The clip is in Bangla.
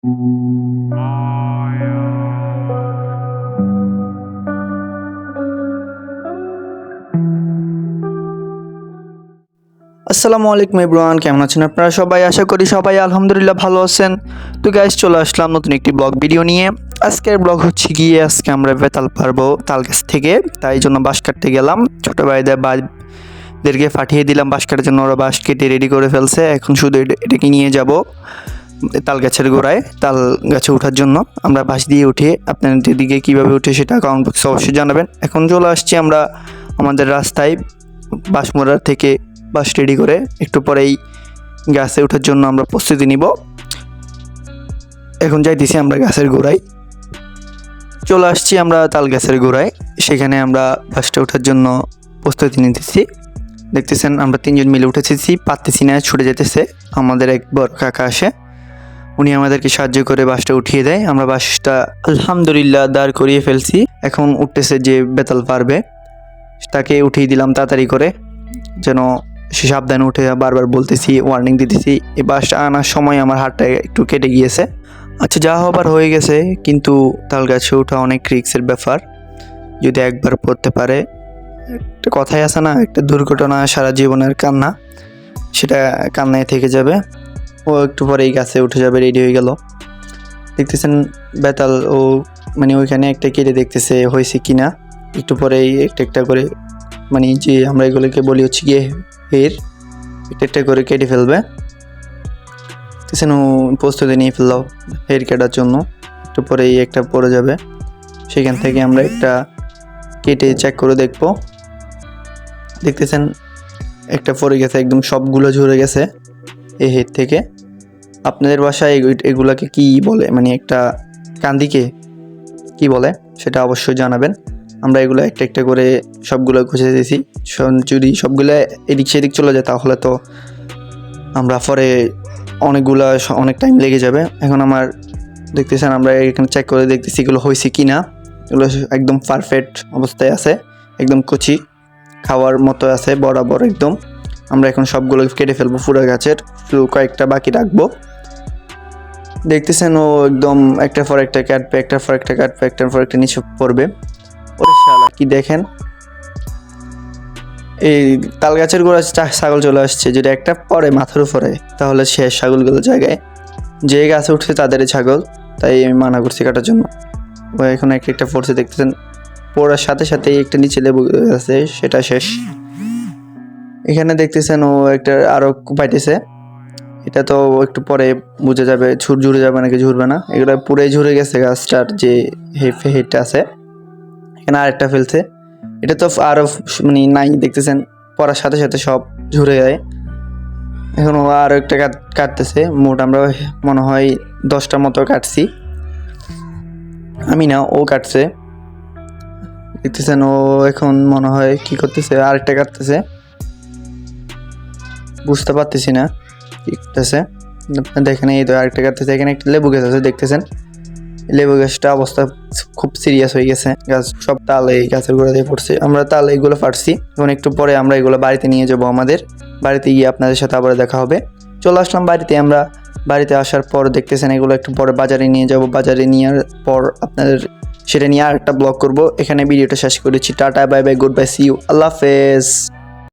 আসসালামু আলাইকুম এভরিওয়ান, কেমন আছেন আপনারা সবাই? আশা করি সবাই আলহামদুলিল্লাহ ভালো আছেন। তো গাইস, চলে আসলাম নতুন একটি ব্লগ ভিডিও নিয়ে। আজকের ব্লগ হচ্ছে গিয়ে আজকে আমরা বেতাল পারবো তাল গাছ থেকে, তাই জন্য বাঁশ কাটতে গেলাম। ছোটো ভাইদেরকে পাঠিয়ে দিলাম বাঁশ কাটার জন্য, ওরা বাঁশ কেটে রেডি করে ফেলছে। এখন শুধু এটাকে নিয়ে যাব তাল গাছের গোড়ায়, তাল গাছে ওঠার জন্য। আমরা বাঁশ দিয়ে উঠে আপনাদের দিকে কীভাবে উঠে সেটা কমেন্ট বক্সে অবশ্যই জানাবেন। এখন চলে আসছি আমরা আমাদের রাস্তায় বাঁশমোড়ার থেকে বাস রেডি করে, একটু পরেই গাছে ওঠার জন্য আমরা প্রস্তুতি নিব। এখন যাইতেছি আমরা গাছের গোড়ায়, চলে আসছি আমরা তাল গাছের গোড়ায়। সেখানে আমরা বাসটা ওঠার জন্য প্রস্তুতি নিতেছি। দেখতেছেন আমরা তিনজন মিলে উঠেছি, পারতেছি না, ছুটে যেতেছে। আমাদের এক বড় কাকা আসে, উনি আমাদেরকে সাহায্য করে বাসটা উঠিয়ে দেয়। আমরা বাসটা আলহামদুলিল্লাহ দাঁড় করিয়ে ফেলছি। এখন উঠতেছে যে বেতাল পারবে, তাকে উঠিয়ে দিলাম তাড়াতাড়ি করে, যেন সে সাবধানে উঠে। বারবার বলতেছি, ওয়ার্নিং দিতেছি। এই বাসটা আনার সময় আমার হাতটা একটু কেটে গিয়েছে। আচ্ছা, যা হবার হয়ে গেছে, কিন্তু তাল গাছে ওঠা অনেক রিস্কের ব্যাপার। যদি একবার পড়তে পারে, একটা কথাই আছে না, একটা দুর্ঘটনা সারা জীবনের কান্না, সেটা কান্নায় থেকে যাবে। ও একটু পরে এই গাছে উঠে যাবে, রেডি হয়ে গেল। দেখতেছেন বেতাল, ও মানে ওইখানে একটা কেটে দেখতেছে হয়েছে কিনা। একটু পরেই একটা একটা করে, মানে যে আমরা এগুলোকে বলি হচ্ছে গিয়ে হের, একটা একটা করে কেটে ফেলবে। ও প্রস্তুতি নিয়ে ফেললো হের কাটার জন্য। একটু পরেই একটা পড়ে যাবে, সেখান থেকে আমরা একটা কেটে চেক করে দেখবো। দেখতেছেন একটা পড়ে গেছে, একদম সবগুলো ঝরে গেছে এই হের থেকে। আপনাদের বাসায় এগুলাকে কি বলে, মানে একটা কান্দিকে কি বলে সেটা অবশ্যই জানাবেন। আমরা এগুলো একটা একটা করে সবগুলো ঘষে দিয়েছি। যদি সবগুলো এদিক সেদিক চলে যায় তাহলে তো আমরা পরে অনেক টাইম লেগে যাবে। এখন আমার দেখতেছেন আমরা এখানে চেক করে দেখতেছি এগুলো হয়েছে কি না। এগুলো একদম পারফেক্ট অবস্থায় আছে, একদম কচি খাওয়ার মতো আছে, বরাবর একদম। আমরা এখন সবগুলো কেটে ফেলবো পুরো গাছের, শুধু কয়েকটা বাকি রাখবো। দেখতেছেন ও একদম একটার পর একটা কাটবে, একটার পর একটা কাটবে, একটার পর একটা নিচে পড়বে। ওরে শালা, কি দেখেন, এই তাল গাছের গোড়া ছাগল চলে আসছে। যদি একটা পরে মাথার উপরে, তাহলে শেষ ছাগলগুলো জায়গায়। যে গাছে উঠছে তাদেরই ছাগল, তাই আমি মানা করছি কাটার জন্য। ও এখন একটা একটা পড়ছে, দেখতেছেন পড়ার সাথে সাথেই একটা নিচে লেবু আছে, সেটা শেষ। এখানে দেখতেছেন ও একটা আরো পাইতেছে। এটা তো একটু পরে বুঝে যাবে ঝুরে যাবে নাকি ঝুরবে না। এগুলো পুরাই ঝুরে গেছে গাছটার যে হেডটা আছে। এখানে আরেকটা ফেলছে, এটা তো আরো মানে নাই। দেখতেছেন পড়ার সাথে সাথে সব ঝরে যায়। এখন ও আরো একটা কাটতেছে। মোট আমরা মনে হয় 10টার মতো কাটছি, আমি না, ও কাটছে। দেখতেছেন ও এখন মনে হয় কি করতেছে, আরেকটা কাটতেছে, বুঝতে পারতেছি না কি করতেছে। দেখেন এই তো আরেকটা কাটতেছে। এখানে একটা লেবু গাছ আছে, দেখতেছেন লেবু গাছটা অবস্থা খুব সিরিয়াস হয়ে গেছে। গাছ সব তাল এই গাছের গোড়া দিয়ে পড়ছে। আমরা তাল এইগুলো পারছি। এখন একটু পরে আমরা এগুলো বাড়িতে নিয়ে যাবো। আমাদের বাড়িতে গিয়ে আপনাদের সাথে আবার দেখা হবে। চলে আসলাম বাড়িতে। আমরা বাড়িতে আসার পর দেখতেছেন এগুলো একটু পরে বাজারে নিয়ে যাব। বাজারে নেওয়ার পর আপনাদের সেটা নিয়ে আর একটা ব্লগ করবো। এখানে ভিডিওটা শেষ করেছি। Tata, bye bye, good bye, see you, আল্লাহ হাফেজ।